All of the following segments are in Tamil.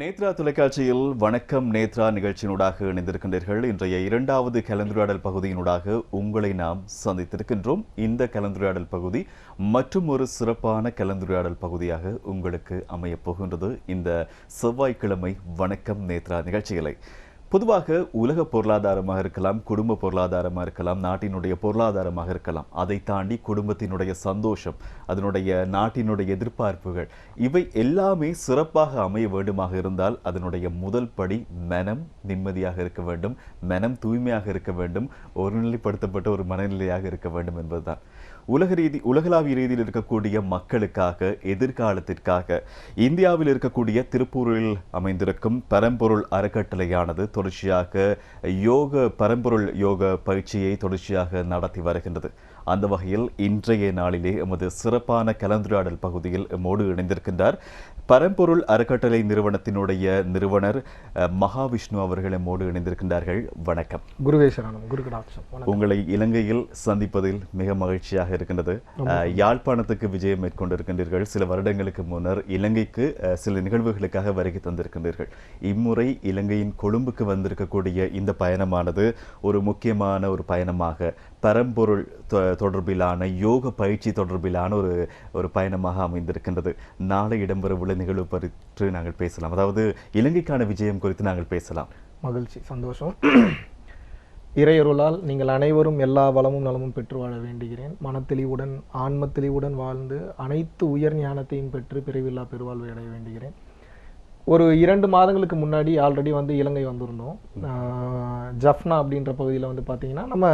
நேத்ரா தொலைக்காட்சியில் வணக்கம் நேத்ரா நிகழ்ச்சியினூடாக இணைந்திருக்கின்றீர்கள். இன்றைய இரண்டாவது கலந்துரையாடல் பகுதியினூடாக உங்களை நாம் சந்தித்திருக்கின்றோம். இந்த கலந்துரையாடல் பகுதி மற்றும் ஒரு சிறப்பான கலந்துரையாடல் பகுதியாக உங்களுக்கு அமையப் போகின்றது. இந்த செவ்வாய்க்கிழமை வணக்கம் நேத்ரா நிகழ்ச்சிகளை பொதுவாக உலக பொருளாதாரமாக இருக்கலாம், குடும்ப பொருளாதாரமாக இருக்கலாம், நாட்டினுடைய பொருளாதாரமாக இருக்கலாம், அதை தாண்டி குடும்பத்தினுடைய சந்தோஷம், அதனுடைய நாட்டினுடைய எதிர்பார்ப்புகள், இவை எல்லாமே சிறப்பாக அமைய வேண்டுமாக இருந்தால் அதனுடைய முதல் படி மனம் நிம்மதியாக இருக்க வேண்டும், மனம் தூய்மையாக இருக்க வேண்டும், ஒருநிலைப்படுத்தப்பட்ட ஒரு மனநிலையாக இருக்க வேண்டும் என்பதுதான். உலகளாவிய ரீதியில் இருக்கக்கூடிய மக்களுக்காக, எதிர்காலத்திற்காக இந்தியாவில் இருக்கக்கூடிய திருப்பூரில் அமைந்திருக்கும் பரம்பொருள் அறக்கட்டளையானது தொடர்ச்சியாக பரம்பொருள் யோக பயிற்சியை தொடர்ச்சியாக நடத்தி வருகின்றது. அந்த வகையில் இன்றைய நாளிலே எமது சிறப்பான கலந்துரையாடல் பகுதியில் எம்மோடு இணைந்திருக்கின்றார் பரம்பொருள் அறக்கட்டளை நிறுவனத்தினுடைய நிறுவனர் மகாவிஷ்ணு அவர்கள் எம்மோடு இணைந்திருக்கின்றார்கள். வணக்கம். குருவேஸ்வரனும் குருகடாட்சம். உங்களை இலங்கையில் சந்திப்பதில் மிக மகிழ்ச்சியாக இருக்கின்றது. யாழ்ப்பாணத்துக்கு விஜயம் மேற்கொண்டிருக்கின்றீர்கள். சில வருடங்களுக்கு முன்னர் இலங்கைக்கு சில நிகழ்வுகளுக்காக வருகை தந்திருக்கின்றீர்கள். இம்முறை இலங்கையின் கொழும்புக்கு வந்திருக்கக்கூடிய இந்த பயணமானது ஒரு முக்கியமான ஒரு பயணமாக பரம்பொருள் தொடர்பிலான யோக பயிற்சி தொடர்பிலான ஒரு பயணமாக அமைந்திருக்கின்றது. நாளை இடம்பெறவுள்ள நிகழ்வு பற்றி நாங்கள் பேசலாம். அதாவது இலங்கைக்கான விஜயம் குறித்து நாங்கள் பேசலாம். மகிழ்ச்சி, சந்தோஷம். இறையருளால் நீங்கள் அனைவரும் எல்லா வளமும் நலமும் பெற்று வாழ வேண்டுகிறேன். மனத்தெளிவுடன் ஆன்மத்தெளிவுடன் வாழ்ந்து அனைத்து உயர் ஞானத்தையும் பெற்று பிறவில்லா பெருவாழ்வை அடைய வேண்டுகிறேன். ஒரு 2 மாதங்களுக்கு முன்னாடி ஆல்ரெடி இலங்கை வந்திருந்தோம். ஜஃப்னா அப்படின்ற பகுதியில் பார்த்தீங்கன்னா நம்ம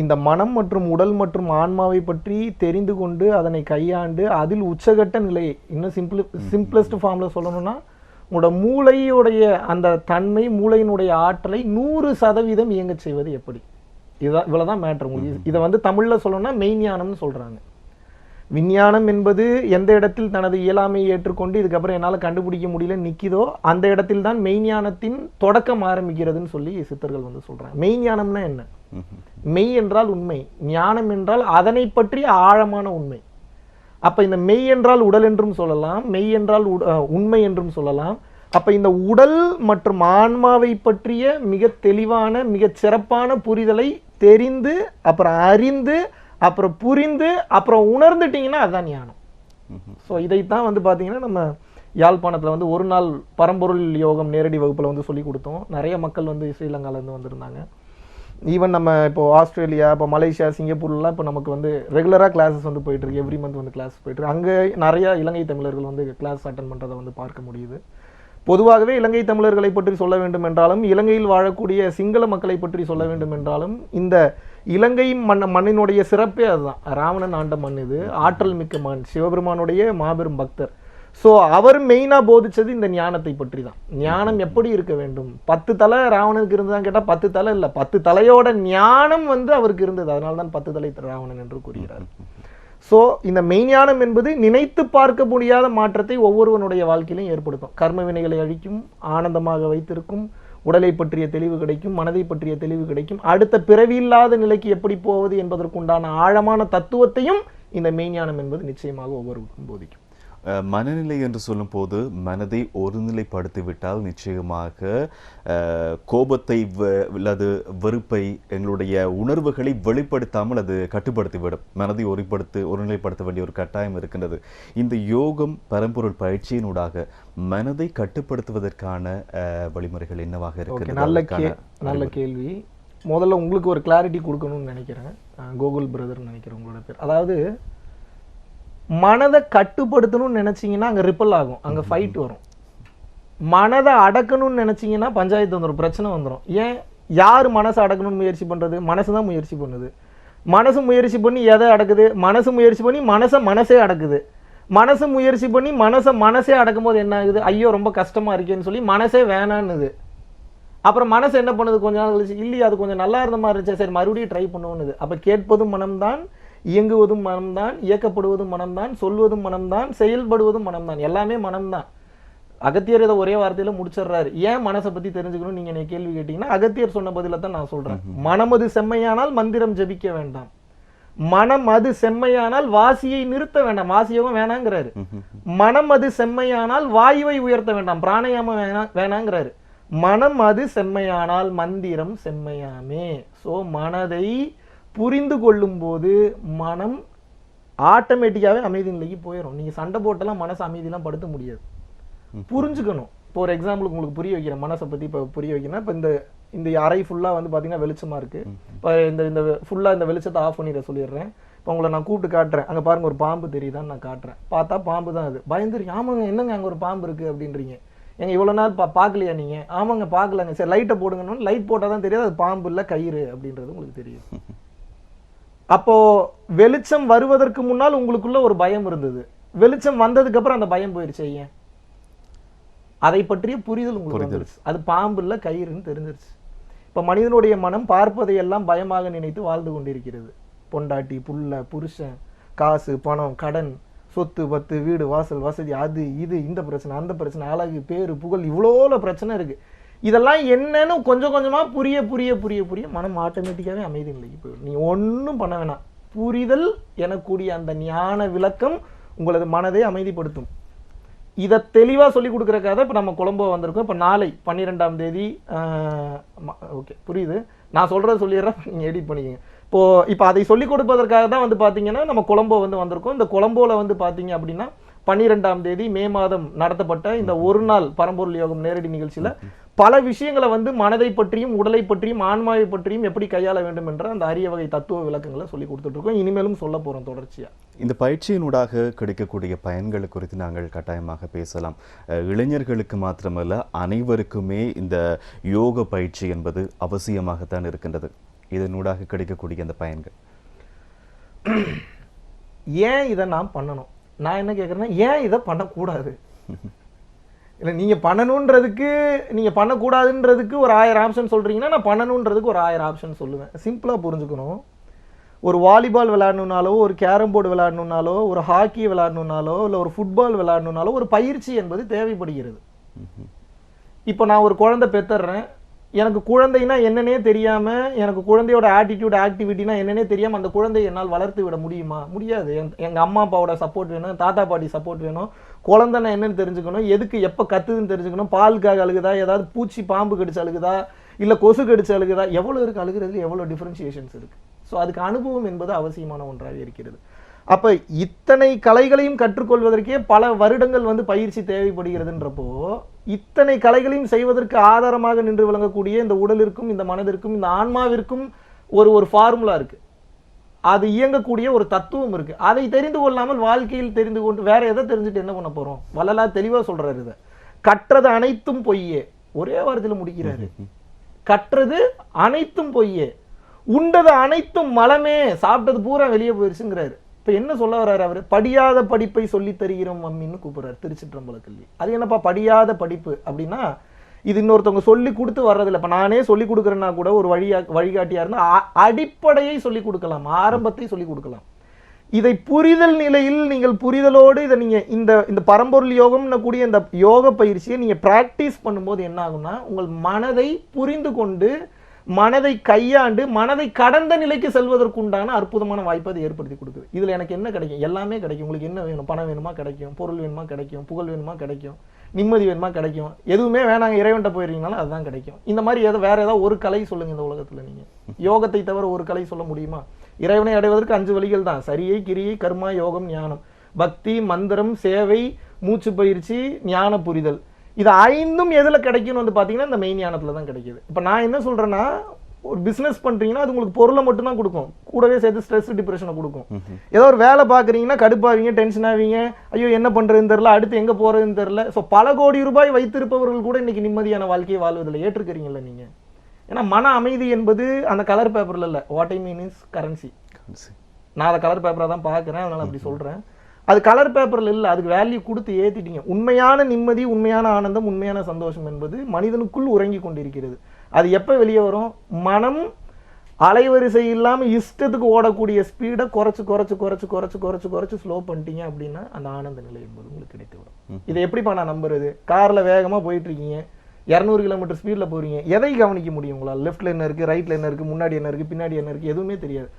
இந்த மனம் மற்றும் உடல் மற்றும் ஆன்மாவை பற்றி தெரிந்து கொண்டு அதனை கையாண்டு அதில் உச்சகட்ட நிலையை இன்னும் சிம்பிளஸ்ட் ஃபார்மில் சொல்லணும்னா உங்களோட மூளையுடைய அந்த தன்மை, மூளையினுடைய ஆற்றலை 100% இயங்க செய்வது எப்படி, இவ்வளோதான் மேட்ரு. உங்களுக்கு இதை தமிழில் சொல்லணும்னா மெய்ஞானம்னு சொல்கிறாங்க. விஞ்ஞானம் என்பது எந்த இடத்தில் தனது இயலாமையை ஏற்றுக்கொண்டு இதுக்கப்புறம் என்னால் கண்டுபிடிக்க முடியல நிற்கிதோ அந்த இடத்தில் தான் மெய்ஞானத்தின் தொடக்கம் ஆரம்பிக்கிறதுன்னு சொல்லி சித்தர்கள் சொல்கிறாங்க. மெய்ஞானம்னா என்ன? மெய் என்றால் உண்மை, ஞானம் என்றால் அதனை பற்றிய ஆழமான உண்மை. அப்ப இந்த மெய் என்றால் உடல் என்றும் சொல்லலாம், மெய் என்றால் உண்மை என்றும் சொல்லலாம். அப்ப இந்த உடல் மற்றும் ஆன்மாவை பற்றிய மிக தெளிவான மிக சிறப்பான புரிதலை தெரிந்து அப்புறம் அறிந்து அப்புறம் புரிந்து அப்புறம் உணர்ந்துட்டீங்கன்னா அதுதான் ஞானம். ஸோ இதைத்தான் பார்த்தீங்கன்னா நம்ம யாழ்ப்பாணத்தில் ஒரு நாள் பரம்பொருள் யோகம் நேரடி வகுப்பில் சொல்லி கொடுத்தோம். நிறைய மக்கள் ஸ்ரீலங்காலேருந்து வந்திருந்தாங்க. ஈவன் நம்ம இப்போ ஆஸ்திரேலியா, இப்போ மலேசியா, சிங்கப்பூர்லாம் இப்போ நமக்கு ரெகுலராக கிளாஸஸ் போயிட்டுருக்கு. எவ்ரி மந்த் கிளாஸ் போயிட்டுருக்கு. அங்கே நிறையா இலங்கை தமிழர்கள் கிளாஸ் அட்டன் பண்ணுறதை பார்க்க முடியுது. பொதுவாகவே இலங்கை தமிழர்களை பற்றி சொல்ல வேண்டும் என்றாலும், இலங்கையில் வாழக்கூடிய சிங்கள மக்களை பற்றி சொல்ல வேண்டும் என்றாலும், இந்த இலங்கை மண்ணினுடைய சிறப்பே அதுதான். ராவணன் ஆண்ட மண் இது, ஆற்றல் மிக்க மண், சிவபெருமானுடைய மாபெரும் பக்தர். ஸோ அவர் மெயினாக போதிச்சது இந்த ஞானத்தை பற்றி தான். ஞானம் எப்படி இருக்க வேண்டும்? 10 தலை ராவணனுக்கு இருந்ததான் கேட்டால் 10 தலை இல்லை, 10 தலையோட ஞானம் அவருக்கு இருந்தது. அதனால தான் 10 தலை ராவணன் என்று கூறுகிறார். ஸோ இந்த மெய்ஞானம் என்பது நினைத்து பார்க்க முடியாத மாற்றத்தை ஒவ்வொருவனுடைய வாழ்க்கையிலும் ஏற்படுத்தும். கர்ம வினைகளை அழிக்கும், ஆனந்தமாக வைத்திருக்கும், உடலை பற்றிய தெளிவு கிடைக்கும், மனதை பற்றிய தெளிவு கிடைக்கும், அடுத்த பிறவி இல்லாத நிலைக்கு எப்படி போவது என்பதற்குண்டான ஆழமான தத்துவத்தையும் இந்த மெய்ஞானம் என்பது நிச்சயமாக ஒவ்வொருவருக்கும் போதிக்கும். மனநிலை என்று சொல்லும் போது மனதை ஒருநிலைப்படுத்திவிட்டால் நிச்சயமாக கோபத்தை அல்லது வெறுப்பை, எங்களுடைய உணர்வுகளை வெளிப்படுத்தாமல் அது கட்டுப்படுத்திவிடும். மனதை ஒருநிலைப்படுத்த வேண்டிய ஒரு கட்டாயம் இருக்கின்றது. இந்த யோகம் பரம்பொருள் பயிற்சியினூடாக மனதை கட்டுப்படுத்துவதற்கான வழிமுறைகள் என்னவாக இருக்கு? நல்ல கேள்வி. முதல்ல உங்களுக்கு ஒரு கிளாரிட்டி கொடுக்கணும்னு நினைக்கிறேன். கோகுல் பிரதர் நினைக்கிறேன் உங்களோட பேர். அதாவது மனதை கட்டுப்படுத்தணும்னு நினைச்சீங்கன்னா அங்கே ரிப்பல் ஆகும், அங்கே ஃபைட் வரும். மனதை அடக்கணும்னு நினைச்சீங்கன்னா பஞ்சாயத்து வந்துடும், பிரச்சனை வந்துடும். ஏன்? யார் மனசை அடக்கணும்னு முயற்சி பண்ணுறது? மனசு தான் முயற்சி பண்ணுது. மனசு முயற்சி பண்ணி எதை அடக்குது? மனசு முயற்சி பண்ணி மனசே அடக்குது. மனசு முயற்சி பண்ணி மனசே அடக்கும் போது என்ன ஆகுது? ஐயோ ரொம்ப கஷ்டமா இருக்கேன்னு சொல்லி மனசே வேணான்னுது. அப்புறம் மனசு என்ன பண்ணுது? கொஞ்ச நாள் கழிச்சு, இல்லையா அது கொஞ்சம் நல்லா இருந்த மாதிரி இருந்துச்சு, சரி மறுபடியும் ட்ரை பண்ணுவோன்னு. அப்போ கேட்பதும் மனம்தான், இயங்குவதும் மனம்தான், இயக்கப்படுவதும் மனம்தான், சொல்வதும் மனம்தான், செயல்படுவதும் மனம்தான், எல்லாமே மனம்தான். அகத்தியர் இதை ஒரே வார்த்தையில முடிச்சிடுறாரு. ஏன் மனசை பத்தி தெரிஞ்சுக்கணும் நீங்க என்ன கேள்வி கேட்டீங்கன்னா, அகத்தியர் சொன்ன பதில தான் நான் சொல்றேன். மனமது செம்மையானால் மந்திரம் ஜபிக்க வேண்டாம். மனம் அது செம்மையானால் வாசியை நிறுத்த வேண்டாம், வாசியோகம் வேணாங்கிறாரு. மனம் அது செம்மையானால் வாயுவை உயர்த்த வேண்டாம், பிராணாயாமம் வேணாங்கிறாரு. மனம் அது செம்மையானால் மந்திரம் செம்மையாமே. ஸோ மனதை புரிந்து கொள்ளும் போது மனம் ஆட்டோமேட்டிக்காவே அமைதி நிலைக்கு போயிடும். நீங்க சண்டை போட்டெல்லாம் மனசு அமைதியெல்லாம் படுத்த முடியாது. புரிஞ்சுக்கணும். இப்போ ஒரு எக்ஸாம்பிளுக்கு உங்களுக்கு புரிய வைக்கிறேன், மனசை பத்தி இப்போ புரிய வைக்கிறேன். இப்போ இந்த அறை ஃபுல்லா வந்து பாத்தீங்கன்னா வெளிச்சமா இருக்கு. இப்போ இந்த ஃபுல்லா இந்த வெளிச்சத்தை ஆஃப் பண்ணிட சொல்லிடுறேன். இப்போ உங்களை நான் கூப்பிட்டு காட்டுறேன், அங்க பாருங்க ஒரு பாம்பு தெரியுதான்னு நான் காட்டுறேன். பார்த்தா பாம்பு தான். அது பயந்துருக்கு, ஆமாங்க என்னங்க அங்க ஒரு பாம்பு இருக்கு அப்படின்றீங்க. எங்க இவ்வளவு நாள் பார்க்கலையா நீங்க? ஆமாங்க பார்க்கலங்க. சரி லைட்டை போடுங்கன்னு லைட் போட்டால் தான் தெரியாது அது பாம்பு இல்லை கயிறு அப்படின்றது உங்களுக்கு தெரியும். அப்போ வெளிச்சம் வருவதற்கு முன்னால் உங்களுக்குள்ள ஒரு பயம் இருந்தது, வெளிச்சம் வந்ததுக்கு அப்புறம் அந்த பயம் போயிருச்சு. ஏன்? அதை பற்றிய புரிதல் உங்களுக்கு வந்துருச்சு. அது பாம்பு இல்லை கயிறுன்னு தெரிஞ்சிருச்சு. இப்ப மனிதனுடைய மனம் பார்ப்பதையெல்லாம் பயமாக நினைத்து வாழ்ந்து கொண்டிருக்கிறது. பொண்டாட்டி, புள்ள, புருஷன், காசு, பணம், கடன், சொத்து பத்து, வீடு வாசல் வசதி, அது இது, இந்த பிரச்சனை அந்த பிரச்சனை, அழகு பேரு புகழ், இவ்வளோ பிரச்சனை இருக்கு. இதெல்லாம் என்னன்னு கொஞ்சம் கொஞ்சமா புரிய புரிய புரிய புரிய மனம் ஆட்டோமேட்டிக்காவே அமைதி நிலைக்கு போயிடும். நீ ஒன்றும் பண்ண வேணாம். புரிதல் எனக்கூடிய அந்த ஞான விளக்கம் உங்களது மனதை அமைதிப்படுத்தும். இதை தெளிவா சொல்லி கொடுக்கறக்காக இப்ப நம்ம கொலம்போ வந்திருக்கோம். இப்ப நாளை 12ஆம் தேதி ஓகே புரியுது, நான் சொல்றதை சொல்லிடுறேன், நீங்க எடிட் பண்ணிக்கங்க. இப்போ அதை சொல்லிக் கொடுப்பதற்காக தான் வந்து பாத்தீங்கன்னா நம்ம கொலம்போ வந்து வந்திருக்கோம். இந்த கொலம்போல வந்து பாத்தீங்க அப்படின்னா 12ஆம் தேதி மே மாதம் நடத்தப்பட்ட இந்த ஒரு நாள் பரம்பொருள் யோகம் நேரடி நிகழ்ச்சியில பல விஷயங்களை வந்து மனதை பற்றியும் உடலை பற்றியும் ஆன்மாவை பற்றியும் எப்படி கையாள வேண்டும் என்ற அந்த அரிய வகை தத்துவ விளக்கங்களை சொல்லி கொடுத்துட்டு இருக்கோம். இனிமேலும் சொல்ல போறோம் தொடர்ச்சியா. இந்த பயிற்சியினூடாக கிடைக்கக்கூடிய பயன்கள் குறித்து நாங்கள் கட்டாயமாக பேசலாம். இளைஞர்களுக்கு மாத்திரமல்ல அனைவருக்குமே இந்த யோக பயிற்சி என்பது அவசியமாகத்தான் இருக்கின்றது. இதனூடாக கிடைக்கக்கூடிய அந்த பயன்கள் ஏன் இதை நான் பண்ணணும்? நான் என்ன கேட்குறேன்னா ஏன் இதை பண்ணக்கூடாது? இல்லை நீங்கள் பண்ணணுன்றதுக்கு நீங்கள் பண்ணக்கூடாதுன்றதுக்கு ஒரு 1000 ஆப்ஷன் சொல்கிறீங்கன்னா நான் பண்ணணுன்றதுக்கு ஒரு 1000 ஆப்ஷன் சொல்லுவேன். சிம்பிளாக புரிஞ்சுக்கணும். ஒரு வாலிபால் விளையாடணுன்னாலோ, ஒரு கேரம் போர்டு விளையாடணுன்னாலோ, ஒரு ஹாக்கி விளையாடணுன்னாலோ, இல்லை ஒரு ஃபுட்பால் விளையாடணுன்னாலோ ஒரு பயிற்சி என்பது தேவைப்படுகிறது. இப்போ நான் ஒரு குழந்தை பெற்றுறேன், எனக்கு குழந்தைனா என்னன்னே தெரியாம, எனக்கு குழந்தையோட ஆட்டிடியூட் ஆக்டிவிட்டினா என்னன்னே தெரியாம அந்த குழந்தையை என்னால் வளர்த்து விட முடியுமா? முடியாது. எங்க அம்மா அப்பாவோட சப்போர்ட் வேணும், தாத்தா பாட்டி சப்போர்ட் வேணும். குழந்தைன்னா என்னன்னு தெரிஞ்சுக்கணும், எதுக்கு எப்ப கத்துதுன்னு தெரிஞ்சுக்கணும், பாலுக்காக அழுகுதா, ஏதாவது பூச்சி பாம்பு கடிச்சு அழுகுதா, இல்ல கொசு கடிச்சு அழுகுதா, எவ்வளவு இருக்கு அழுகுறதுல, எவ்வளவு டிஃபரன்சியேஷன்ஸ் இருக்கு. ஸோ அதுக்கு அனுபவம் என்பது அவசியமான ஒன்றாக இருக்கிறது. அப்ப இத்தனை கலைகளையும் கற்றுக்கொள்வதற்கே பல வருடங்கள் வந்து பயிற்சி தேவைப்படுகிறதுன்றப்போ இத்தனை கலைகளையும் செய்வதற்கு ஆதாரமாக நின்று விளங்கக்கூடிய இந்த உடலிற்கும் இந்த மனதிற்கும் இந்த ஆன்மாவிற்கும் ஒரு ஃபார்முலா இருக்கு. அது இயங்கக்கூடிய ஒரு தத்துவம் இருக்கு. அதை தெரிந்து கொள்ளாமல் வாழ்க்கையில் தெரிந்து கொண்டு வேற எதை தெரிஞ்சுட்டு என்ன பண்ண போறோம்? வள்ளலார் தெளிவா சொல்றாரு, இதை கற்றது அனைத்தும் பொய்யே, ஒரே வாரத்தில் முடிக்கிறாரு. கற்றது அனைத்தும் பொய்யே, உண்டது அனைத்தும் மலமே, சாப்பிட்டது பூரா வெளியே போயிருச்சுங்கிறாரு. இப்ப என்ன சொல்ல வர்றாரு அவரு? படியாத படிப்பை சொல்லி தருகிறோம் அம்மின்னு கூப்பிடுறாரு திருச்சிற்றம்பல கல்வி. அது என்னப்பா படியாத படிப்பு அப்படின்னா, இது இன்னொருத்தவங்க சொல்லி கொடுத்து வர்றதில்லை. இப்ப நானே சொல்லி கொடுக்குறேன்னா கூட ஒரு வழிகாட்டியா இருந்தா அடிப்படையை சொல்லி கொடுக்கலாம், ஆரம்பத்தை சொல்லி கொடுக்கலாம். இதை புரிதல் நிலையில் நீங்கள் புரிதலோடு இதை நீங்க இந்த பரம்பொருள் யோகம்னு கூடிய இந்த யோக பயிற்சியை நீங்க பிராக்டிஸ் பண்ணும்போது என்ன ஆகும்னா, உங்கள் மனதை புரிந்து கொண்டு மனதை கையாண்டு மனதை கடந்த நிலைக்கு செல்வதற்குண்டான அற்புதமான வாய்ப்பை அதை ஏற்படுத்தி கொடுக்குது. இதுல எனக்கு என்ன கிடைக்கும்? எல்லாமே கிடைக்கும். உங்களுக்கு என்ன வேணும்? பணம் வேணுமா கிடைக்கும், பொருள் வேணுமா கிடைக்கும், புகழ் வேணுமா கிடைக்கும், நிம்மதி வேணுமா கிடைக்கும். எதுவுமே வேணாங்க இறைவன்ட்ட போயிருந்தீங்கனாலும் அதுதான் கிடைக்கும். இந்த மாதிரி வேற ஏதாவது ஒரு கலை சொல்லுங்க இந்த உலகத்துல. நீங்க யோகத்தை தவிர ஒரு கலை சொல்ல முடியுமா? இறைவனை அடைவதற்கு 5 வழிகள் தான்: சரியை, கிரியை, கர்மா, யோகம், ஞானம். பக்தி, மந்திரம், சேவை, மூச்சு பயிற்சி, ஞான புரிதல். இது 5ம் எதுல கிடைக்கும்னு வந்து பாத்தீங்கன்னா இந்த மெயின் ஞானத்துல தான் கிடைக்குது. இப்ப நான் என்ன சொல்றேன்னா, ஒரு பிசினஸ் பண்றீங்கன்னா அது உங்களுக்கு பொருளை மட்டும் தான் கொடுக்கும், கூடவே சேர்த்து ஸ்ட்ரெஸ் டிப்ரெஷனை கொடுக்கும். ஏதோ ஒரு வேலை பாக்குறீங்கன்னா கடுப்பாவீங்க, டென்ஷன் ஆவீங்க, ஐயோ என்ன பண்றதுன்னு தெரியல, அடுத்து எங்க போறதுன்னு தெரியல. ஸோ பல கோடி ரூபாய் வைத்திருப்பவர்கள் கூட இன்னைக்கு நிம்மதியான வாழ்க்கையை வாழ்வதில்லை. ஏற்றுக்கிறீங்கல்ல நீங்க? ஏன்னா மன அமைதி என்பது அந்த கலர் பேப்பர்ல இல்ல. What I mean is currency. நான் அதை கலர் பேப்பரா தான் பாக்குறேன், அதனால அப்படி சொல்றேன். அது கலர் பேப்பர்ல இல்ல, அதுக்கு வேல்யூ கொடுத்து ஏத்திட்டீங்க. உண்மையான நிம்மதி, உண்மையான ஆனந்தம், உண்மையான சந்தோஷம் என்பது மனிதனுக்குள் உறங்கி கொண்டிருக்கிறது. அது எப்ப வெளியே வரும்? மனம் அலைவரிசை இல்லாம இஷ்டத்துக்கு ஓடக்கூடிய ஸ்பீடை குறைச்சு குறைச்சு குறைச்சு குறைச்சு குறைச்சு குறைச்சு ஸ்லோ பண்ணிட்டீங்க அப்படின்னா அந்த ஆனந்த நிலை என்பது உங்களுக்கு கிடைத்து வரும். இதை எப்படிப்பா நான் நம்புறது? கார்ல வேகமா போயிட்டு இருக்கீங்க, 200 கிலோமீட்டர் ஸ்பீட்ல போறீங்க, எதை கவனிக்க முடியும் உங்களால்? லெஃப்ட்ல என்ன இருக்கு, ரைட்ல என்ன இருக்கு, முன்னாடி என்ன இருக்கு, பின்னாடி என்ன இருக்கு, எதுவுமே தெரியாது.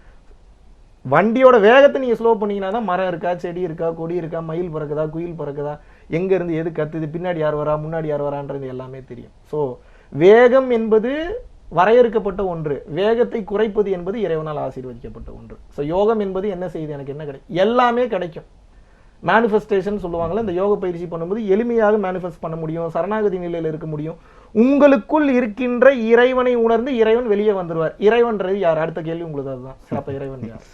வண்டியோட வேகத்தை நீங்க ஸ்லோ பண்ணீங்கன்னா தான் மரம் இருக்கா, செடி இருக்கா, கொடி இருக்கா, மயில் பறக்குதா, குயில் பறக்குதா, எங்க இருந்து எது கத்துது, பின்னாடி யார் வரா, முன்னாடி யார் வரான்றது எல்லாமே தெரியும். ஸோ வேகம் என்பது வரையறுக்கப்பட்ட ஒன்று, வேகத்தை குறைப்பது என்பது இறைவனால் ஆசீர்வதிக்கப்பட்ட ஒன்று. ஸோ யோகம் என்பது என்ன செய்யுது, எனக்கு என்ன கிடைக்கும், எல்லாமே கிடைக்கும். மேனிஃபெஸ்டேஷன் சொல்லுவாங்கல்ல, இந்த யோக பயிற்சி பண்ணும்போது எளிமையாக மேனிஃபெஸ்ட் பண்ண முடியும், சரணாகதி நிலையில் இருக்க முடியும். உங்களுக்குள் இருக்கின்ற இறைவனை உணர்ந்து இறைவன் வெளியே வந்துடுவார். இறைவன்றது யார்? அடுத்த கேள்வி உங்களுக்கு அதுதான். அப்ப இறைவன் யார்?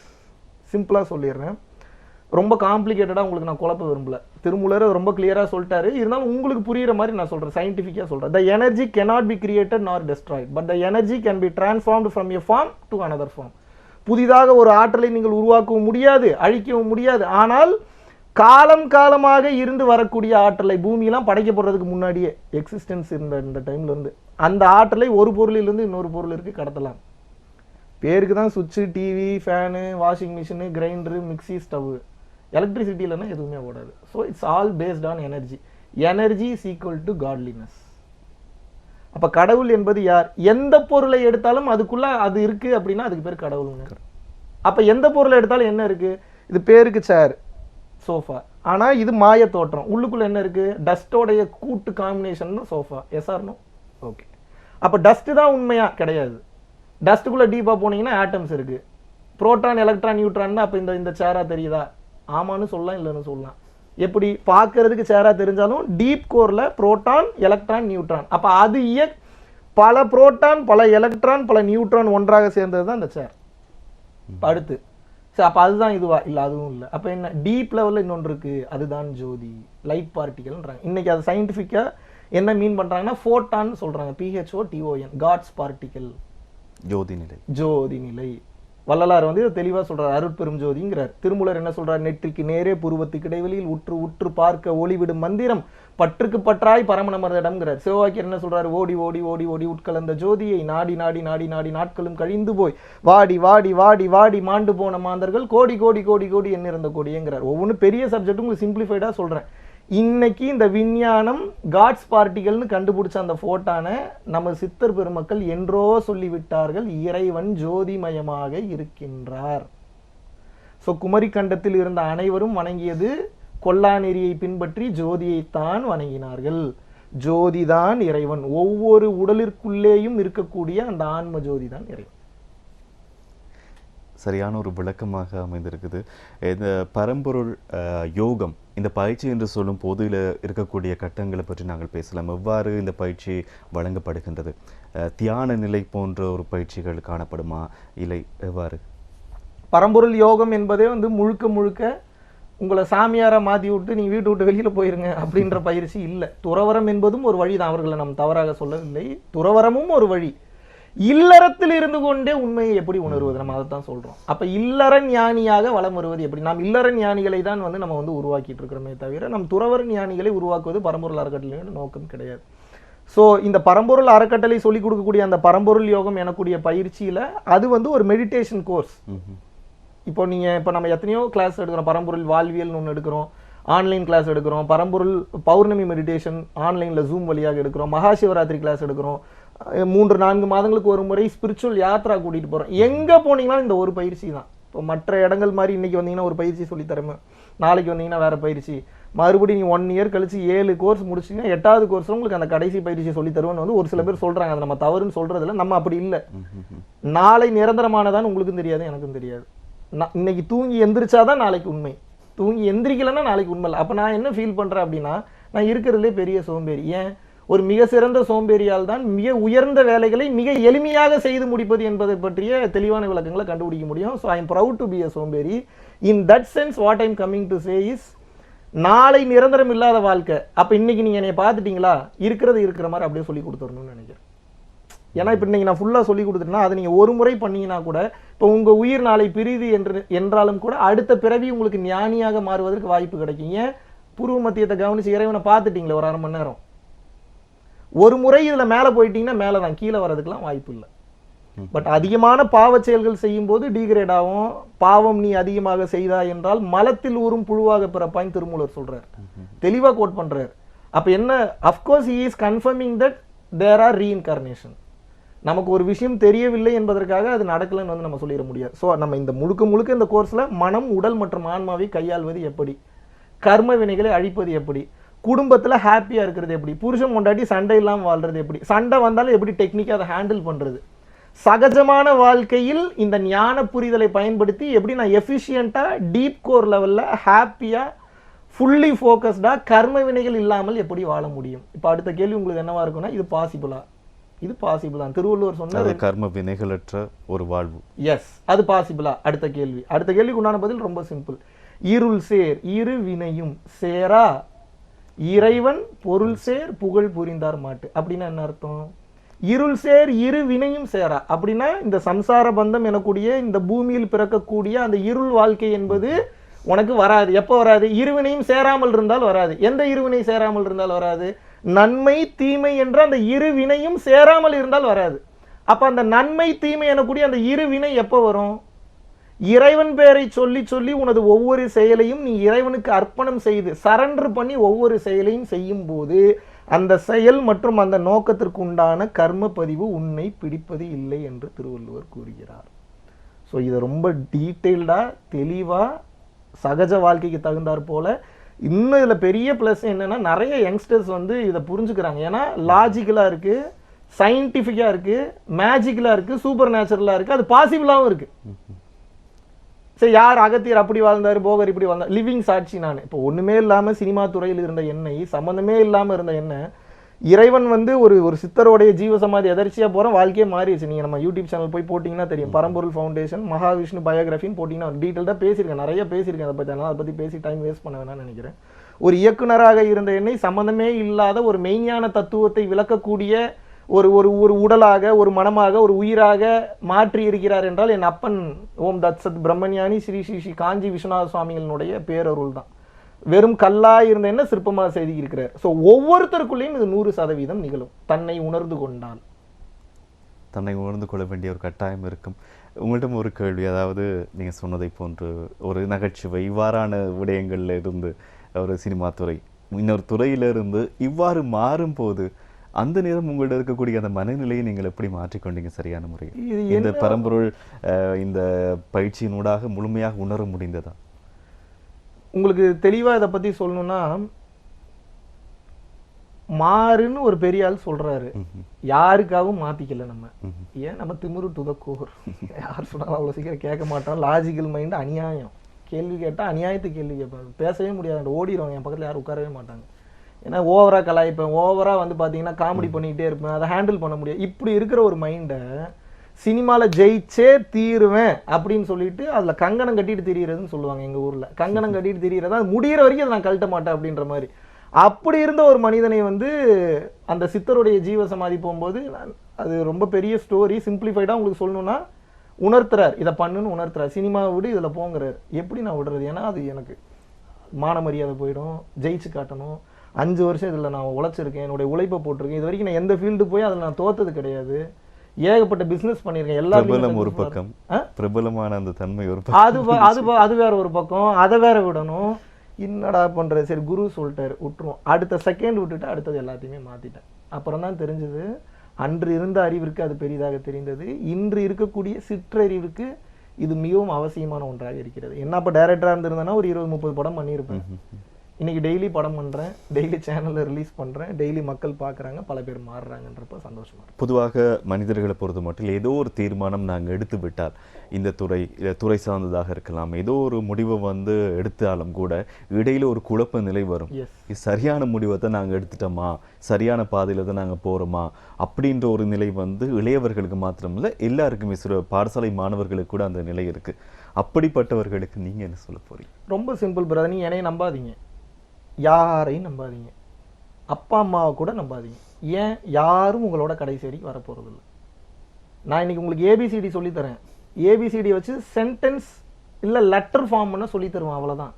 சிம்பிளா சொல்லிடுறேன், ரொம்ப காம்ப்ளிகேட்டடா உங்களுக்கு நான் குழப்ப விரும்பல. திருமூலர் ரொம்ப கிளியரா சொல்லிட்டாரு, இருந்தாலும் உங்களுக்கு புரியுற மாதிரி நான் சொல்றேன், சயின்டிஃபிக்கா சொல்றேன். The energy cannot be created nor destroyed, but the energy can be transformed from a form to another form. புதிதாக ஒரு ஆற்றலை நீங்கள் உருவாக்கவும் முடியாது, அழிக்கவும் முடியாது. ஆனால் காலம் காலமாக இருந்து வரக்கூடிய ஆற்றலை, பூமியெல்லாம் படைக்கப்படுறதுக்கு முன்னாடியே எக்ஸிஸ்டன்ஸ் இருந்த இந்த டைம்ல இருந்து அந்த ஆற்றலை ஒரு பொருளிலிருந்து இன்னொரு பொருளிற்கு கடத்தலாம். பேருக்கு தான் சுவிட்சு, TV, fan, washing machine, grinder, mixie, stove. Electricity இல்லைன்னா எதுவுமே ஓடாது. So it's all based on energy. Energy is equal to godliness. அப்போ கடவுள் என்பது யார்? எந்த பொருளை எடுத்தாலும் அதுக்குள்ள அது இருக்கு அப்படின்னா அதுக்கு பேர் கடவுளுங்க. அப்போ எந்த பொருளை எடுத்தாலும் என்ன இருக்கு? இது பேருக்கு சேர், சோஃபா, ஆனா இது மாய தோற்றம். உள்ளுக்குள்ள என்ன இருக்கு? டஸ்டோடைய கூட்டு combination sofa. Yes or no? Okay. அப்ப டஸ்ட் தான் உண்மையா? கிடையாது. டஸ்ட்டுக்குள்ள டீப்பா போனீங்கன்னா ஆட்டம்ஸ் இருக்கு, புரோட்டான், எலக்ட்ரான், நியூட்ரான். அப்ப இந்த சேரா தெரியுதா? ஆமான்னு சொல்லலாம், இல்லைன்னு சொல்லலாம். எப்படி பார்க்கறதுக்கு சேரா தெரிஞ்சாலும் டீப் கோர்ல புரோட்டான், எலக்ட்ரான், நியூட்ரான். அப்ப அது பல புரோட்டான், பல எலக்ட்ரான், பல நியூட்ரான் ஒன்றாக சேர்ந்தது தான் இந்த சேர். அடுத்து அப்ப அதுதான் இதுவா? இல்ல, அதுவும் இல்லை. அப்ப என்ன? டீப் லெவல்ல இன்னொன்று இருக்கு, அதுதான் ஜோதி, லைட் பார்ட்டிகல்ன்றாங்க. இன்னைக்கு அது சயின்டிஃபிக்கா என்ன மீன் பண்றாங்கன்னா ஃபோட்டான் சொல்றாங்க, PHOTON, காட்ஸ் பார்ட்டிகல், ஜோதி நிலை. ஜோதி நிலை. வள்ளலார் இதை தெளிவா சொல்றார், அருட்பெரும் ஜோதிங்கிறார். திருமூலர் என்ன சொல்றார்? நெற்றிக்கு நேரே புருவத்துக்கு இடைவெளியில் உற்று உற்று பார்க்க ஒளிவிடும் மந்திரம் பற்றுக்கு பற்றாய் பரமநமர்தடம்ங்கிறார். சிவவாக்கியர் என்ன சொல்றாரு? ஓடி ஓடி ஓடி ஓடி உட்கலந்த ஜோதியை நாடி நாடி நாடி நாடி நாட்களும் கழிந்து போய் வாடி வாடி வாடி வாடி மாண்டு போன மாந்தர்கள் கோடி கோடி கோடி கோடி எண்ணிறந்த கோடிங்கிறார். ஒவ்வொன்றும் பெரிய சப்ஜெக்ட், உங்களுக்கு சிம்பிளிஃபைடா சொல்றேன். இன்னைக்கு இந்த விஞ்ஞானம் காட்ஸ் பார்ட்டிகல்னு கண்டுபிடிச்ச அந்த போட்டானை நம்ம சித்தர் பெருமக்கள் என்றோ சொல்லிவிட்டார்கள், இறைவன் ஜோதிமயமாக இருக்கின்றார். சோ குமரி கண்டத்தில் இருந்த அனைவரும் வணங்கியது கொல்லா நெறியை பின்பற்றி ஜோதியைத்தான் வணங்கினார்கள். ஜோதிதான் இறைவன். ஒவ்வொரு உடலிற்குள்ளேயும் இருக்கக்கூடிய அந்த ஆன்ம ஜோதி தான் இறைவன். சரியான ஒரு விளக்கமாக அமைந்திருக்குது. இந்த பரம்பொருள் யோகம், இந்த பயிற்சி என்று சொல்லும் போது இதில் இருக்கக்கூடிய கட்டங்களை பற்றி நாங்கள் பேசலாம். எவ்வாறு இந்த பயிற்சி வழங்கப்படுகின்றது? தியான நிலை போன்ற ஒரு பயிற்சிகள் காணப்படுமா, இல்லை எவ்வாறு? பரம்பொருள் யோகம் என்பதே முழுக்க முழுக்க உங்களை சாமியாரா மாற்றி விட்டு நீங்கள் வீட்டு விட்டு வெளியில் போயிருங்க அப்படின்ற பயிற்சி இல்லை. துறவரம் என்பதும் ஒரு வழி தான், அவர்களை நாம் தவறாக சொல்லவில்லை. துறவரமும் ஒரு வழி. இல்லறத்தில் இருந்து கொண்டே உண்மையை எப்படி உணர்வது, நம்ம அதைத்தான் சொல்றோம். அப்ப இல்லற ஞானியாக வலம் வருவது எப்படி? நாம் இல்லற ஞானிகளை தான் நம்ம உருவாக்கிட்டு இருக்கிறோமே தவிர நம் துறவர ஞானிகளை உருவாக்குவது பரம்பொருள் அறக்கட்டளையோட நோக்கம் கிடையாது. ஸோ இந்த பரம்பொருள் அறக்கட்டளை சொல்லிக் கொடுக்கக்கூடிய அந்த பரம்பொருள் யோகம் எனக்கூடிய பயிற்சியில அது ஒரு மெடிடேஷன் கோர்ஸ். இப்போ நம்ம எத்தனையோ கிளாஸ் எடுக்கிறோம். பரம்பொருள் வாழ்வியல்னு ஒன்று எடுக்கிறோம், ஆன்லைன் கிளாஸ் எடுக்கிறோம். பரம்பொருள் பௌர்ணமி மெடிடேஷன் ஆன்லைன்ல ஜூம் வழியாக எடுக்கிறோம். மகாசிவராத்திரி கிளாஸ் எடுக்கிறோம். 3-4 மாதங்களுக்கு ஒரு முறை ஸ்பிரிச்சுவல் யாத்ரா கூட்டிட்டு போறோம். எங்க போனீங்கன்னா இந்த ஒரு பயிற்சி தான். இப்போ மற்ற இடங்கள் மாதிரி இன்னைக்கு வந்தீங்கன்னா ஒரு பயிற்சி சொல்லித்தரமே, நாளைக்கு வந்தீங்கன்னா வேற பயிற்சி, மறுபடியும் நீங்க 1 இயர் கழிச்சு 7 கோர்ஸ் முடிச்சிங்கன்னா 8வது கோர்ஸ் உங்களுக்கு அந்த கடைசி பயிற்சி சொல்லி தருவேன்னு ஒரு சில பேர் சொல்றாங்க. அதை நம்ம தவறுன்னு சொல்றதுல, நம்ம அப்படி இல்லை. நாளை நிரந்தரமானதான் உங்களுக்கும் தெரியாது, எனக்கும் தெரியாது. இன்னைக்கு தூங்கி எந்திரிச்சாதான் நாளைக்கு உண்மை, தூங்கி எந்திரிக்கலன்னா நாளைக்கு உண்மை இல்லை. அப்ப நான் என்ன ஃபீல் பண்றேன் அப்படின்னா, நான் இருக்கிறதுலே பெரிய சோம்பேறி. ஏன்? ஒரு மிக சிறந்த சோம்பேறியால் தான் மிக உயர்ந்த வேலைகளை மிக எளிமையாக செய்து முடிப்பது என்பதை பற்றிய தெளிவான விளக்கங்களை கண்டுபிடிக்க முடியும். So I am proud to be a சோம்பேறி. In that sense what I am coming to say is, நாளை நிரந்தரம் இல்லாத வாழ்க்கை. அப்ப இன்னைக்கு நீங்க என்னை பார்த்துட்டீங்களா, இருக்கிறது இருக்கிற மாதிரி அப்படியே சொல்லி கொடுத்துடணும்னு நினைக்கிறேன். ஏன்னா இப்ப இன்னைக்கு நான் ஃபுல்லா சொல்லி கொடுத்துட்டேன்னா அதை நீங்க ஒரு முறை பண்ணீங்கன்னா கூட, இப்போ உங்க உயிர் நாளை பிரிது என்றாலும் கூட அடுத்த பிறவி உங்களுக்கு ஞானியாக மாறுவதற்கு வாய்ப்பு கிடைக்கும். ஏன்? பூர்வ மத்தியத்தை கவனிச்சு இறைவனை பார்த்துட்டீங்களே ஒரு 1/2 மணி நேரம். ஒரு முறை இதுல மேல போயிட்டீங்கன்னா மேலதான், கீழே வர்றதுக்கெல்லாம் வாய்ப்பு இல்லை. பட் அதிகமான பாவ செயல்கள் செய்யும் போது டீகிரேட் ஆகும். பாவம் நீ அதிகமாக செய்தா என்றால் மலத்தில் ஊறும் புழுவாக பிறப்பான்னு திருமூலர் சொல்றார், தெளிவா கோட் பண்றாரு. அப்ப என்ன? Of course he is confirming that there are reincarnation. நமக்கு ஒரு விஷயம் தெரியவில்லை என்பதற்காக அது நடக்கலைன்னு வந்து நம்ம சொல்லிட முடியாது. ஸோ நம்ம இந்த முழுக்க இந்த கோர்ஸில் மனம், உடல் மற்றும் ஆன்மாவை கையாள்வது எப்படி, கர்ம வினைகளை அழிப்பது எப்படி, குடும்பத்தில் ஹாப்பியாக இருக்கிறது எப்படி, புருஷன் பொண்டாட்டி சண்டை இல்லாமல் வாழ்றது எப்படி, சண்டை வந்தாலும் எப்படி டெக்னிக்காக அதை ஹேண்டில் பண்ணுறது, சகஜமான வாழ்க்கையில் இந்த ஞான புரிதலை பயன்படுத்தி எப்படி நான் எஃபிஷியண்ட்டாக டீப் கோர் லெவலில் ஹாப்பியாக ஃபுல்லி ஃபோக்கஸ்டாக கர்ம வினைகள் இல்லாமல் எப்படி வாழ முடியும். இப்போ அடுத்த கேள்வி உங்களுக்கு என்னவா இருக்குன்னா, இது பாசிபிளா? இது பாசிபிள் தான். திருவள்ளுவர் சொன்ன கர்ம வினைகளற்ற ஒரு வாழ்வு. எஸ், அது பாசிபிளா? அடுத்த கேள்விக்கு உண்டான பதில் ரொம்ப சிம்பிள். இருள் சேர் இரு வினையும் சேரா இறைவன் பொருள் சேர் புகழ் புரிந்தார் மாட்டு. அப்படின்னா என்ன அர்த்தம்? இருள் சேர் இரு வினையும் சேரா அப்படின்னா இந்த சம்சார பந்தம் எனக்கூடிய இந்த பூமியில் பிறக்கக்கூடிய அந்த இருள் வாழ்க்கை என்பது உனக்கு வராது. எப்போ வராது? இருவினையும் சேராமல் இருந்தால் வராது. எந்த இருவினை சேராமல் இருந்தால் வராது? நன்மை தீமை என்ற அந்த இரு வினையும் சேராமல் இருந்தால் வராது. அப்ப அந்த நன்மை தீமை எனக்கூடிய அந்த இரு வினை எப்போ வரும்? இறைவன் பெயரை சொல்லி சொல்லி உனது ஒவ்வொரு செயலையும் நீ இறைவனுக்கு அர்ப்பணம் செய்து சரண்டர் பண்ணி ஒவ்வொரு செயலையும் செய்யும் போது அந்த செயல் மற்றும் அந்த நோக்கத்திற்கு உண்டான கர்ம பதிவு உன்னை பிடிப்பது இல்லை என்று திருவள்ளுவர் கூறுகிறார். ஸோ இதை ரொம்ப டீட்டெயில்டாக தெளிவாக சகஜ வாழ்க்கைக்கு தகுந்தாற் போல. இன்னும் இதில் பெரிய ப்ளஸ் என்னன்னா, நிறைய யங்ஸ்டர்ஸ் வந்து இதை புரிஞ்சுக்கிறாங்க. ஏன்னா லாஜிக்கலாக இருக்குது, சயின்டிஃபிக்காக இருக்குது, மேஜிக்கலாக இருக்குது, சூப்பர் நேச்சுரலாக இருக்குது, அது பாசிபிளாகவும் இருக்குது. சரி, யார் அகத்தியர் அப்படி வாழ்ந்தார், போகர் இப்படி வாழ்ந்தார், லிவிங் சாட்சி நான். இப்போ ஒன்றுமே இல்லாமல் சினிமா துறையில் இருந்த என்னை, சம்மந்தமே இல்லாமல் இருந்த என்ன, இறைவன் வந்து ஒரு சித்தரோடைய ஜீவசமாதி எதர்ச்சியாக போகிறோம், வாழ்க்கையே மாறிடுச்சு. நீங்கள் நம்ம யூடியூப் சேனல் போய் போட்டிங்கன்னா தெரியும். பரம்பொருள் ஃபவுண்டேஷன் மகாவிஷ்ணு பயோகிராஃபின்னு போட்டிங்கன்னா டீட்டெயில்டாக பேசியிருக்கேன், நிறைய பேசியிருக்கேன் அதை பற்றி. அதனால் அதை பற்றி பேசி டைம் வேஸ்ட் பண்ண வேணாம்னு நினைக்கிறேன். ஒரு இயக்குனராக இருந்த என்னை சம்மந்தமே இல்லாத ஒரு மெய்ஞான தத்துவத்தை விளக்கக்கூடிய ஒரு ஒரு உடலாக, ஒரு மனமாக, ஒரு உயிராக மாற்றி இருக்கிறார் என்றால் என் அப்பன் ஓம் தத்சத் பிரம்மஞானி ஸ்ரீ ஸ்ரீ ஸ்ரீ காஞ்சி விஸ்வநாத சுவாமிகளினுடைய பேரருள் தான். வெறும் கல்லா இருந்த என்ன சிற்பமாக செய்தி இருக்கிறார். ஸோ ஒவ்வொருத்தருக்குள்ளேயும் இது 100% நிகழும். தன்னை உணர்ந்து கொண்டால், தன்னை உணர்ந்து கொள்ள வேண்டிய ஒரு கட்டாயம் இருக்கும். உங்கள்கிட்ட ஒரு கேள்வி, அதாவது நீங்கள் சொன்னதை போன்று ஒரு நகைச்சுவை இவ்வாறான விடயங்கள்ல இருந்து ஒரு சினிமா துறை இன்னொரு துறையிலிருந்து இவ்வாறு மாறும்போது அந்த நேரம் உங்கள்ட்ட இருக்கக்கூடிய அந்த மனநிலையை நீங்கள் எப்படி மாற்றிக்கொண்டீங்க சரியான முறையில்? இந்த பரம்பொருள் இந்த பயிற்சியினூடாக முழுமையாக உணர முடிந்ததா? உங்களுக்கு தெளிவாக இதை பற்றி சொல்லணும்னா, மாறுன்னு ஒரு பெரிய ஆள் சொல்றாரு, யாருக்காகவும் மாத்திக்கல நம்ம. ஏன் நம்ம திமுரு துதக்கூர், யார் சொன்னாலும் அவ்வளோ சீக்கிரம் கேட்க மாட்டோம். லாஜிக்கல் மைண்டு அநியாயம், கேள்வி கேட்டால் அநியாயத்துக்கு கேள்வி கேட்பாங்க, பேசவே முடியாது, ஓடிடுவாங்க, என் பக்கத்தில் யாரும் உட்காரவே மாட்டாங்க. ஏன்னா ஓவராக கலாய்ப்பேன், ஓவராக வந்து பார்த்தீங்கன்னா காமெடி பண்ணிக்கிட்டே இருப்பேன், அதை ஹேண்டில் பண்ண முடியாது. இப்படி இருக்கிற ஒரு மைண்டை சினிமாவில் ஜெயிச்சே தீருவேன் அப்படின்னு சொல்லிட்டு அதில் கங்கணம் கட்டிட்டு திரிகிறதுன்னு சொல்லுவாங்க எங்கள் ஊரில். கங்கணம் கட்டிட்டு திரிகிறதா, அது முடிகிற வரைக்கும் அதை நான் கழட்ட மாட்டேன் அப்படின்ற மாதிரி. அப்படி இருந்த ஒரு மனிதனை வந்து அந்த சித்தருடைய ஜீவ சமாதி போகும்போது, அது ரொம்ப பெரிய ஸ்டோரி, சிம்பிளிஃபைடாக உங்களுக்கு சொல்லணும்னா, உணர்த்துறார், இதை பண்ணுன்னு உணர்த்துறார். சினிமாவை விடு இதில் போங்கிறார். எப்படி நான் விடுறது? ஏன்னா அது எனக்கு மான மரியாதை போயிடும், ஜெயிச்சு காட்டணும். 5 வருஷம் இதில் நான் உழைச்சிருக்கேன், என்னுடைய உழைப்பை போட்டிருக்கேன். இது வரைக்கும் நான் எந்த ஃபீல்டு போய் அதில் நான் தோத்தது கிடையாது. ஏகப்பட்ட பிஸ்னஸ் பண்ணியிருக்கேன். எல்லாரும் ஒரு பக்கம் பிரபலமான அந்த தன்மை ஒரு அது வேற ஒரு பக்கம், அதை வேற விடணும். என்னடா பண்ணுறது? சரி, குரு சொல்லிட்டாரு, விட்டுருவோம். அடுத்த செகண்ட் விட்டுட்டு அடுத்தது எல்லாத்தையுமே மாற்றிட்டேன். அப்புறம் தான் தெரிஞ்சது, அன்று இருந்த அறிவிற்கு அது பெரிதாக தெரிந்தது, இன்று இருக்கக்கூடிய சிற்றறிவுக்கு இது மிகவும் அவசியமான ஒன்றாக இருக்கிறது. என்ன இப்போ டைரக்டராக இருந்திருந்தேன்னா ஒரு 20-30 படம் பண்ணியிருப்பேன். இன்னைக்கு டெய்லி படம் பண்ணுறேன், டெய்லி சேனலில் ரிலீஸ் பண்ணுறேன், டெய்லி மக்கள் பார்க்குறாங்க, பல பேர் மாறுறாங்கன்றப்ப சந்தோஷமா இருக்கு. பொதுவாக மனிதர்களை பொறுத்த மட்டும் ஏதோ ஒரு தீர்மானம் நாங்கள் எடுத்து விட்டால், இந்த துறை சார்ந்ததாக இருக்கலாம், ஏதோ ஒரு முடிவை வந்து எடுத்தாலும் கூட இடையில ஒரு குழப்ப நிலை வரும். இது சரியான முடிவை தான் நாங்கள் எடுத்துட்டோமா, சரியான பாதையில் தான் நாங்கள் போகிறோமா அப்படின்ற ஒரு நிலை வந்து இளையவர்களுக்கு மாத்திரமில்லை, எல்லாருக்குமே சிறு பாடசாலை மாணவர்களுக்கு கூட அந்த நிலை இருக்குது. அப்படிப்பட்டவர்களுக்கு நீங்கள் என்ன சொல்ல போறீங்க? ரொம்ப சிம்பிள் பிரதர், நீங்கள் என்னையும் நம்பாதீங்க, யாரையும் நம்பாதீங்க, அப்பா அம்மாவை கூட நம்பாதீங்க. ஏன்? யாரும் உங்களோட கடைசி வரைக்கும் வரப்போகிறதில்ல. நான் இன்னைக்கு உங்களுக்கு ஏபிசிடி சொல்லித்தரேன், ஏபிசிடி வச்சு சென்டென்ஸ் இல்லை லெட்டர் ஃபார்ம் பண்ண சொல்லி தருவேன், அவ்வளோதான்.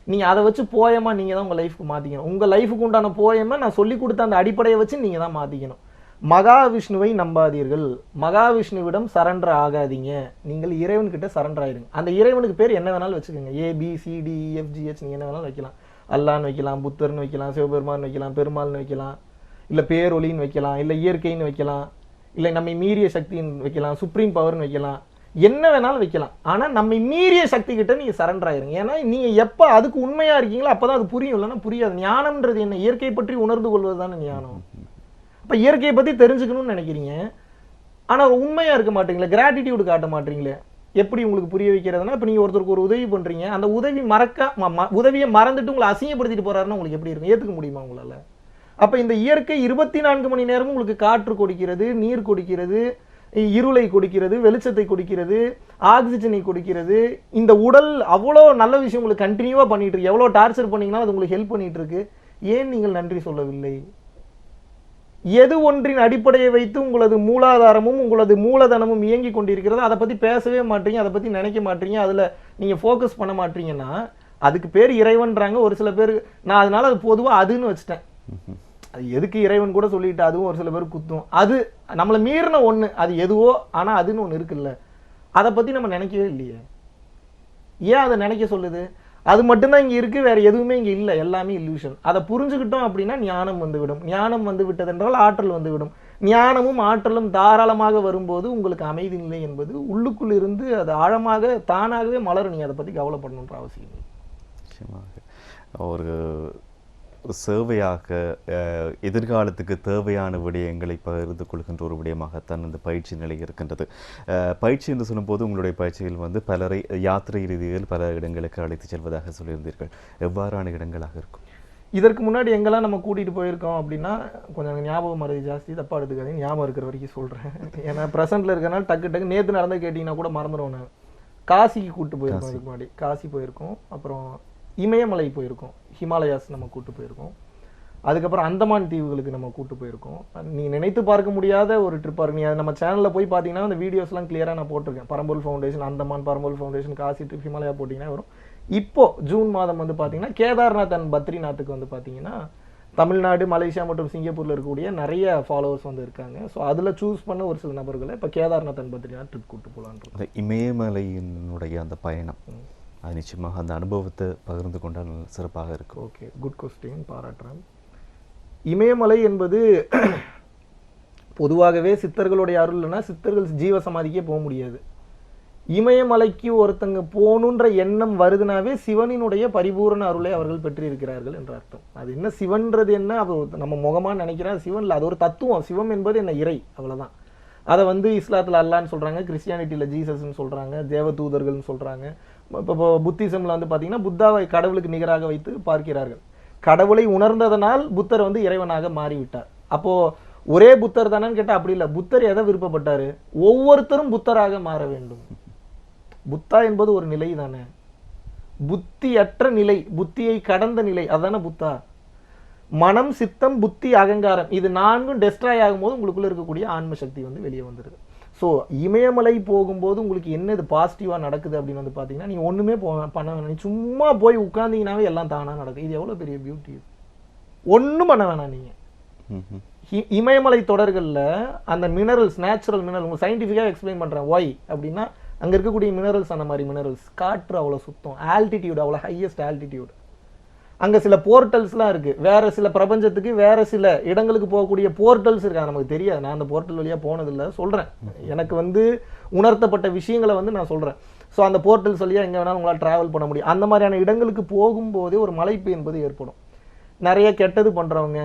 நீங்கள் அதை வச்சு போயமா நீங்கள் தான் உங்கள் லைஃப்க்கு மாற்றிக்கணும். உங்கள் லைஃபுக்கு உண்டான போயமா நான் சொல்லி கொடுத்த அந்த அடிப்படையை வச்சு நீங்கள் தான் மாற்றிக்கணும். மகாவிஷ்ணுவை நம்பாதீர்கள், மகாவிஷ்ணுவிடம் சரண்டர் ஆகாதீங்க, நீங்கள் இறைவன்கிட்ட சரண்டர் ஆகிடுங்க. அந்த இறைவனுக்கு பேர் என்ன வேணாலும் வச்சுக்கோங்க, ABCDEFGH நீங்கள் என்ன வேணாலும் வைக்கலாம். அல்லான்னு வைக்கலாம், புத்தர்னு வைக்கலாம், சிவபெருமான் வைக்கலாம், பெருமாள்னு வைக்கலாம், இல்லை பேரொலின்னு வைக்கலாம், இல்லை இயற்கைன்னு வைக்கலாம், இல்லை நம்மை மீறிய சக்தின்னு வைக்கலாம், சுப்ரீம் பவர்னு வைக்கலாம், என்ன வேணாலும் வைக்கலாம். ஆனா நம்மை மீறிய சக்தி கிட்ட நீங்க சரண்டர் ஆயிருங்க. ஏன்னா நீங்க எப்ப அதுக்கு உண்மையா இருக்கீங்களோ அப்பதான் அது புரியும், இல்லைன்னா புரியாது. ஞானம்ன்றது என்ன? இயற்கை பற்றி உணர்ந்து கொள்வது தானே ஞானம். அப்ப இயற்கையை பத்தி தெரிஞ்சுக்கணும்னு நினைக்கிறீங்க, ஆனா உண்மையா இருக்க மாட்டீங்களே, கிராட்டிடியூடு காட்ட மாட்டீங்களே. எப்படி உங்களுக்கு புரிய வைக்கிறதுனா, இப்ப நீங்க ஒருத்தருக்கு ஒரு உதவி பண்றீங்க, அந்த உதவி உதவியை மறந்துட்டு உங்களை அசிங்கப்படுத்திட்டு போறாருன்னா உங்களுக்கு எப்படி இருக்கும்? ஏத்துக்க முடியுமா உங்களால? அப்ப இந்த இயற்கை 24 மணி நேரமும் உங்களுக்கு காற்று கொடுக்கிறது, நீர் கொடுக்கிறது, இருளை கொடுக்கிறது, வெளிச்சத்தை கொடுக்கிறது, ஆக்சிஜனை கொடுக்கிறது. இந்த உடல் அவ்வளோ நல்ல விஷயம் உங்களுக்கு கண்டினியூவா பண்ணிட்டு இருக்கு. எவ்வளோ டார்ச்சர் பண்ணீங்கன்னா அது உங்களுக்கு ஹெல்ப் பண்ணிட்டு இருக்கு. ஏன் நீங்கள் நன்றி சொல்லவில்லை? எது ஒன்றின் அடிப்படையை வைத்து உங்களது மூலாதாரமும் உங்களது மூலதனமும் இயங்கி கொண்டிருக்கிறதோ அதை பத்தி பேசவே மாட்டீங்க, அதை பத்தி நினைக்க மாட்டீங்க, அதுல நீங்க ஃபோக்கஸ் பண்ண மாட்டீங்கன்னா அதுக்கு பேர் இறைவன்றாங்க. ஒரு சில பேர் நான் அதனால அது பொதுவா அதுன்னு வச்சுட்டேன். அது எதுக்கு இறைவன் கூட சொல்லிட்டு அதுவும் ஒரு சில பேர் குத்தும். அது நம்மளை மீறின ஒண்ணு, அது எதுவோ, ஆனா அதுன்னு ஒண்ணு இருக்குல்ல, அதை பத்தி நம்ம நினைக்கவே இல்லையே. ஏன் அதை நினைக்க சொல்லுது? அது மட்டும்தான் இங்க இருக்கு, வேற எதுவுமே இங்க இல்லை, எல்லாமே இல்லூஷன். அதை புரிஞ்சுக்கிட்டோம் அப்படின்னா ஞானம் வந்துவிடும். ஞானம் வந்து விட்டதென்றால் ஆற்றல் வந்துவிடும். ஞானமும் ஆற்றலும் தாராளமாக வரும்போது உங்களுக்கு அமைதி நிலை என்பது உள்ளுக்குள் இருந்து அது ஆழமாக தானாகவே மலரும். நீ அதை பத்தி கவலைப்படணுன்ற அவசியம் இல்லை. ஒரு சேவையாக எதிர்காலத்துக்கு தேவையான விடயங்களை பகிர்ந்து கொள்கின்ற ஒரு விடயமாகத்தான் இந்த பயிற்சி நிலை இருக்கின்றது. பயிற்சி என்று சொல்லும்போது உங்களுடைய பயிற்சியில் வந்து பலரை யாத்திரை ரீதியில் பல இடங்களுக்கு அழைத்து செல்வதாக சொல்லியிருந்தீர்கள். எவ்வாறான இடங்களாக இருக்கும்? இதற்கு முன்னாடி எங்கெல்லாம் நம்ம கூட்டிட்டு போயிருக்கோம் அப்படின்னா, கொஞ்சம் ஞாபகம் மறதி ஜாஸ்தி, தப்பா எடுத்துக்காதீங்க, ஞாபகம் இருக்கிற வரைக்கும் சொல்றேன். ஏன்னா பிரசன்ட்ல இருக்கனால டக்கு நேற்று நடந்த கேட்டீங்கன்னா கூட மறந்துடுவோம். நான் காசிக்கு கூப்பிட்டு போயிருக்கோம். இதுக்கு முன்னாடி காசி போயிருக்கோம், அப்புறம் இமயமலை போயிருக்கோம், ஹிமாலயாஸ் நம்ம கூட்டு போயிருக்கோம், அதுக்கப்புறம் அந்தமான் தீவுகளுக்கு நம்ம கூட்டு போயிருக்கோம். நீ நினைத்து பார்க்க முடியாத ஒரு ட்ரிப்பாக இருக்கு. நீ நம்ம சேனலில் போய் பார்த்தீங்கன்னா அந்த வீடியோஸ்லாம் கிளியராக நான் போட்டிருக்கேன். பரம்பொருள் ஃபவுண்டேஷன், அந்தமான் பரம்பொருள் ஃபவுண்டேஷன், காசி ட்ரிப், ஹிமாலயா போட்டிங்கன்னா வரும். இப்போ ஜூன் மாதம் வந்து பார்த்தீங்கன்னா கேதார்நாத் அண்ட் பத்ரிநாத்துக்கு வந்து பார்த்தீங்கன்னா தமிழ்நாடு, மலேசியா மற்றும் சிங்கப்பூரில் இருக்கக்கூடிய நிறைய ஃபாலோவர்ஸ் வந்து இருக்காங்க. ஸோ அதில் சூஸ் பண்ண ஒரு சில நபர்களை இப்போ கேதார்நாத் அண்ட் பத்ரிநாத் ட்ரிப் கூட்டு போகலான்ற இமயமலையினுடைய அந்த பயணம், அது நிச்சயமாக அந்த அனுபவத்தை பகிர்ந்து கொண்டால் சிறப்பாக இருக்கும். ஓகே, குட் கொஸ்டின், பாராட்டுறேன். இமயமலை என்பது பொதுவாகவே சித்தர்களுடைய அருள் இல்லைன்னா சித்தர்கள் ஜீவ சமாதிக்கே போக முடியாது. இமயமலைக்கு ஒருத்தங்க போகணுன்ற எண்ணம் வருதுனாவே சிவனினுடைய பரிபூரண அருளை அவர்கள் பெற்றிருக்கிறார்கள் என்ற அர்த்தம். அது என்ன சிவன்றது என்ன, அது நம்ம முகமாக நினைக்கிறா சிவன் இல்லை, அது ஒரு தத்துவம். சிவம் என்பது என்ன, இறை, அவ்வளோதான். அதை வந்து இஸ்லாத்தில் அல்லான்னு சொல்கிறாங்க, கிறிஸ்டியானிட்டியில் ஜீசஸ்ன்னு சொல்கிறாங்க, தேவதூதர்கள்னு சொல்கிறாங்க. இப்போ புத்திசம்ல வந்து பார்த்தீங்கன்னா புத்தாவை கடவுளுக்கு நிகராக வைத்து பார்க்கிறார்கள். கடவுளை உணர்ந்ததனால் புத்தர் வந்து இறைவனாக மாறிவிட்டார். அப்போ ஒரே புத்தர் தானேன்னு கேட்டால் அப்படி இல்லை. புத்தர் எதை விருப்பப்பட்டாரு? ஒவ்வொருத்தரும் புத்தராக மாற வேண்டும். புத்தா என்பது ஒரு நிலை தானே, புத்தியற்ற நிலை, புத்தியை கடந்த நிலை, அதானே புத்தா. மனம், சித்தம், புத்தி, அகங்காரம், இது நான்கும் டெஸ்ட்ராய் ஆகும்போது உங்களுக்குள்ள இருக்கக்கூடிய ஆன்ம சக்தி வந்து வெளியே வந்துடுது. ஸோ இமயமலை போகும்போது உங்களுக்கு என்ன இது பாசிட்டிவாக நடக்குது அப்படின்னு வந்து பார்த்தீங்கன்னா, நீங்கள் ஒன்றுமே பண்ண வேணாம், நீ சும்மா போய் உட்கார்ந்தீங்கன்னாவே எல்லாம் தானாக நடக்கும். இது எவ்வளோ பெரிய பியூட்டி. ஒன்றும் பண்ண வேணாம். நீங்கள் இமயமலை தொடர்களில் அந்த மினரல்ஸ், நேச்சுரல் மினரல், உங்களுக்கு சயின்டிஃபிக்காக எக்ஸ்பிளைன் பண்ணுறேன் ஒய் அப்படின்னா, அங்கே இருக்கக்கூடிய மினரல்ஸ், அந்த மாதிரி மினரல்ஸ், காற்று அவ்வளோ சுத்தம், ஆல்டிடியூட் அவ்வளோ ஹையஸ்ட் ஆல்டிடியூட். அங்கே சில போர்ட்டல்ஸ்லாம் இருக்குது, வேறு சில பிரபஞ்சத்துக்கு வேறு சில இடங்களுக்கு போகக்கூடிய போர்ட்டல்ஸ் இருக்காங்க, நமக்கு தெரியாது. நான் அந்த போர்ட்டல் வழியாக போனதில்லை, சொல்கிறேன். எனக்கு வந்து உணர்த்தப்பட்ட விஷயங்களை வந்து நான் சொல்கிறேன். ஸோ அந்த போர்ட்டல்ஸ் வழியாக எங்கே வேணாலும் உங்களால் ட்ராவல் பண்ண முடியும். அந்த மாதிரியான இடங்களுக்கு போகும்போதே ஒரு மலைப்பு என்பது ஏற்படும். நிறைய கெட்டது பண்ணுறவங்க,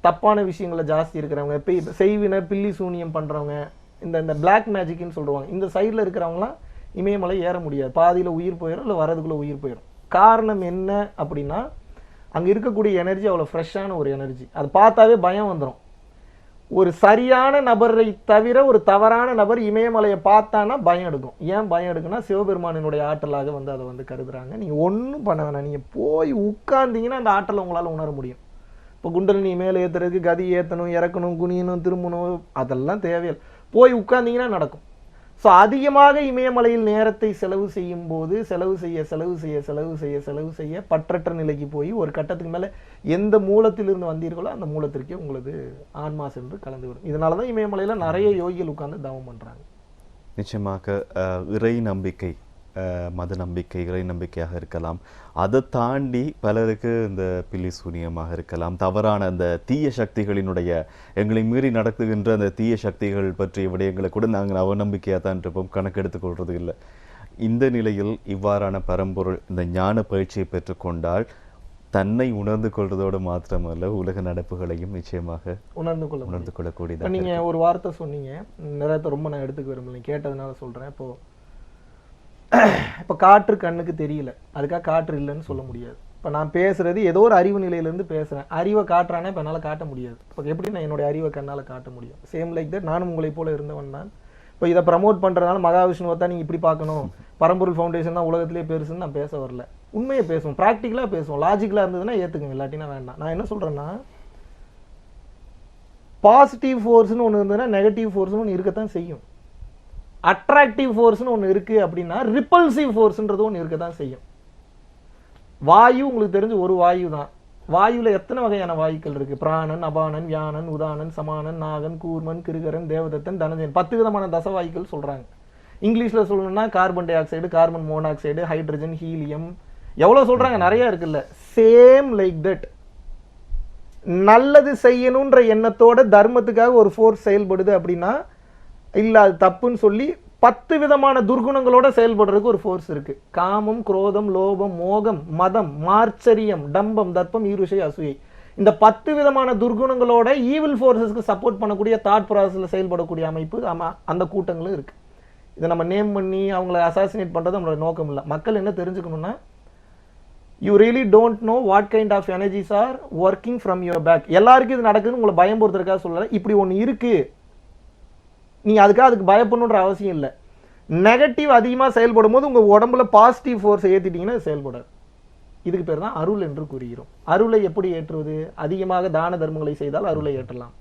தப்பான விஷயங்களை ஜாஸ்தி இருக்கிறவங்க, செய்வினை பில்லி சூனியம் பண்ணுறவங்க, இந்த பிளாக் மேஜிக்னு சொல்லுவாங்க, இந்த சைடில் இருக்கிறவங்களாம் இமயமலை ஏற முடியாது. பாதியில் உயிர் போயிடும், இல்லை வரதுக்குள்ளே உயிர் போயிடும். காரணம் என்ன அப்படின்னா, அங்கே இருக்கக்கூடிய எனர்ஜி அவ்வளோ ஃப்ரெஷ்ஷான ஒரு எனர்ஜி. அது பார்த்தாவே பயம் வந்துடும். ஒரு சரியான நபரை தவிர ஒரு தவறான நபர் இமயமலையை பார்த்தானா பயம் எடுக்கும். ஏன் பயம் எடுக்குன்னா, சிவபெருமானினுடைய ஆற்றலாக வந்து அதை வந்து கருதுறாங்க. நீங்கள் ஒன்றும் பண்ண வேணாம், நீங்கள் போய் உட்கார்ந்தீங்கன்னா அந்த ஆற்றலை உங்களால் உணர முடியும். இப்போ குண்டலினி மேலே ஏற்றுறதுக்கு கதி ஏற்றணும், இறக்கணும், குனியணும், திரும்பணும், அதெல்லாம் தேவையில்லை. போய் உட்கார்ந்தீங்கன்னா நடக்கும். ஸோ அதிகமாக இமயமலையில் நேரத்தை செலவு செய்யும் போது செலவு செய்ய பற்றற்ற நிலைக்கு போய் ஒரு கட்டத்துக்கு மேலே எந்த மூலத்திலிருந்து வந்தீர்களோ அந்த மூலத்திற்கே உங்களது ஆன்மா சென்று கலந்து வரும். இதனால தான் இமயமலையில் நிறைய யோகிகள் உட்கார்ந்து தவம் பண்ணுறாங்க. நிச்சயமாக இறை நம்பிக்கை மத நம்பிக்கை, இறை நம்பிக்கையாக இருக்கலாம். அதை தாண்டி பலருக்கு இந்த பில்லி சூனியமாக இருக்கலாம், தவறான அந்த தீய சக்திகளினுடைய எங்களை மீறி நடத்துகின்ற அந்த தீய சக்திகள் பற்றிய விடயங்களை கூட நாங்கள் அவநம்பிக்கையாக தான் இருப்போம், கணக்கெடுத்துக் கொள்வது இல்லை. இந்த நிலையில் இவ்வாறான பரம்பொருள் இந்த ஞான பயிற்சியை பெற்றுக்கொண்டால் தன்னை உணர்ந்து கொள்வதோடு மாத்திரமல்ல உலக நடப்புகளையும் நிச்சயமாக உணர்ந்து கொள்ளக்கூடியது. நீங்க ஒரு வார்த்தை சொன்னீங்க, நிறைய ரொம்ப நான் எடுத்துக்க விரும்பல, கேட்டதுனால சொல்றேன். இப்போ காற்று கண்ணுக்கு தெரியல, அதுக்காக காற்று இல்லைன்னு சொல்ல முடியாது. இப்போ நான் பேசுறது ஏதோ ஒரு அறிவு நிலையிலேருந்து பேசுறேன், அறிவை காட்டுறானே இப்போ என்னால் காட்ட முடியாது. இப்போ எப்படி நான் என்னுடைய அறிவை கண்ணால் காட்ட முடியும்? சேம் லைக் தட் நானும் உங்களை போல இருந்தவன் தான். இப்போ இதை ப்ரமோட் பண்ணுறதுனால மகாவிஷ்ணுவை தான் நீங்கள் இப்படி பார்க்கணும், பரம்பொருள் ஃபவுண்டேஷன் தான் உலகத்திலே பெருசுன்னு நான் பேச வரல. உண்மையை பேசுவோம், ப்ராக்டிக்கலாக பேசுவோம். லாஜிக்கலாக இருந்ததுன்னா ஏற்றுக்குங்க, இல்லாட்டினா வேண்டாம். நான் என்ன சொல்கிறேன்னா, பாசிட்டிவ் ஃபோர்ஸ்னு ஒன்று இருந்ததுன்னா நெகட்டிவ் ஃபோர்ஸ்னு ஒன்று இருக்கத்தான் செய்யும். அட்ராக்டிவ் ஃபோர்ஸ்னு ஒன்று இருக்குது அப்படின்னா ரிப்பல்சிவ் ஃபோர்ஸ்ன்றது ஒன்று இருக்க தான் செய்யும். வாயு உங்களுக்கு தெரிஞ்சு ஒரு வாயு தான். வாயுவில் எத்தனை வகையான வாயுக்கள் இருக்குது? பிராணன், அபானன், வியானன், உதானன், சமானன், நாகன், கூர்மன், கிருகரன், தேவதத்தன், தனஞ்சயன், 10 விதமான தசவாயுக்கள் சொல்கிறாங்க. இங்கிலீஷில் சொல்லணும்னா carbon di oxide, carbon monoxide, hydrogen, helium, எவ்வளோ சொல்கிறாங்க, நிறையா இருக்குல்ல. சேம் லைக் தட் நல்லது செய்யணுன்ற எண்ணத்தோட தர்மத்துக்காக ஒரு ஃபோர்ஸ் செயல்படுது அப்படின்னா இல்லை அது தப்புன்னு சொல்லி 10 விதமான துர்குணங்களோட செயல்படுறதுக்கு ஒரு ஃபோர்ஸ் இருக்கு. காமம், குரோதம், லோபம், மோகம், மதம், மார்ச்சரியம், டம்பம், தர்ப்பம், ஈருஷை, அசூயை, இந்த 10 விதமான துர்குணங்களோட ஈவில் ஃபோர்ஸஸ்க்கு சப்போர்ட் பண்ணக்கூடிய தாட் ப்ராசஸில் செயல்படக்கூடிய அமைப்பு அந்த கூட்டங்களும் இருக்கு. இதை நம்ம நேம் பண்ணி அவங்கள அசாசினேட் பண்ணுறது நம்மளோட நோக்கம் இல்லை. மக்கள் என்ன தெரிஞ்சுக்கணும்னா, you really don't know what kind of energies are working from your back. எல்லாருக்கும் இது நடக்குதுன்னு உங்களை பயம் பொறுத்தருக்காக சொல்லலை. இப்படி ஒன்று இருக்கு, நீங்கள் அதுக்கு பயப்படணுன்ற அவசியம் இல்லை. நெகட்டிவ் அதிகமாக செயல்படும் போது உங்கள் உடம்புல பாசிட்டிவ் ஃபோர்ஸை ஏற்றிட்டிங்கன்னா செயல்படாது. இதுக்கு பேர் தான் அருள் என்று கூறுகிறோம். அருளை எப்படி ஏற்றுவது? அதிகமாக தான தர்மங்களை செய்தால் அருளை ஏற்றலாம்.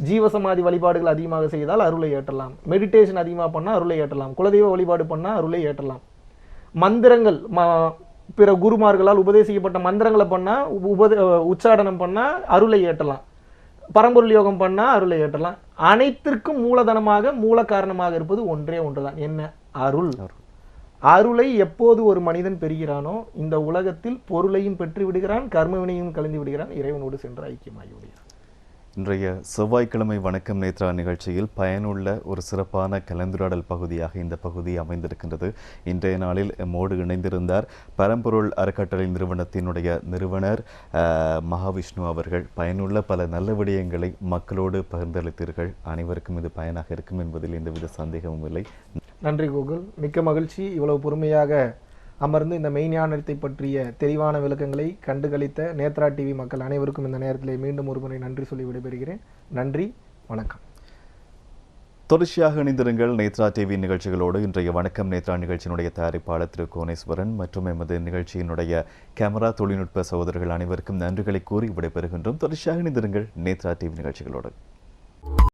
ஜீவசமாதி வழிபாடுகள் அதிகமாக செய்தால் அருளை ஏற்றலாம். மெடிடேஷன் அதிகமாக பண்ணால் அருளை ஏற்றலாம். குலதெய்வ வழிபாடு பண்ணால் அருளை ஏற்றலாம். மந்திரங்கள் பிற குருமார்களால் உபதேசிக்கப்பட்ட மந்திரங்களை பண்ணால், உச்சாடனம் பண்ணால் அருளை ஏற்றலாம். பரம்பொருள் யோகம் பண்ணால் அருளை ஏற்றலாம். அனைத்திற்கும் மூலதனமாக மூல காரணமாக இருப்பது ஒன்றே ஒன்றுதான். என்ன? அருள். அருளை எப்போது ஒரு மனிதன் பெறுகிறானோ இந்த உலகத்தில் பொருளையும் பெற்று விடுகிறான், கர்மவினையும் கலந்து விடுகிறான், இறைவனோடு சென்று ஐக்கியமாகி விடுகிறான். இன்றைய செவ்வாய்க்கிழமை வணக்கம் நேத்ரா நிகழ்ச்சியில் பயனுள்ள ஒரு சிறப்பான கலந்துரையாடல் பகுதியாக இந்த பகுதி அமைந்திருக்கின்றது. இன்றைய நாளில் மோடு இணைந்திருந்தார் பரம்பொருள் அறக்கட்டளை நிறுவனத்தினுடைய நிறுவனர் மகாவிஷ்ணு அவர்கள். பயனுள்ள பல நல்ல விடயங்களை மக்களோடு பகிர்ந்தளித்தீர்கள். அனைவருக்கும் இது பயனாக இருக்கும் என்பதில் எந்தவித சந்தேகமும் இல்லை. நன்றி கூகுள், மிக்க மகிழ்ச்சி. இவ்வளவு பொறுமையாக அமர்ந்து இந்த மெய்ஞானத்தை பற்றிய தெளிவான விளக்கங்களை கண்டுகளித்த நேத்ரா டிவி மக்கள் அனைவருக்கும் இந்த நேரத்தில் மீண்டும் ஒருமுறை நன்றி சொல்லி விடைபெறுகிறேன். நன்றி, வணக்கம். தொடர்ச்சியாக இணைந்திருங்கள் நேத்ரா டிவி நிகழ்ச்சிகளோடு. இன்றைய வணக்கம் நேத்ரா நிகழ்ச்சியினுடைய தயாரிப்பாளர் திரு கோணேஸ்வரன் மற்றும் எமது நிகழ்ச்சியினுடைய கேமரா தொழில்நுட்ப சகோதரர்கள் அனைவருக்கும் நன்றிகளை கூறி விடைபெறுகின்றோம். தொடர்ச்சியாக இணைந்திருங்கள் நேத்ரா டிவி நிகழ்ச்சிகளோடு.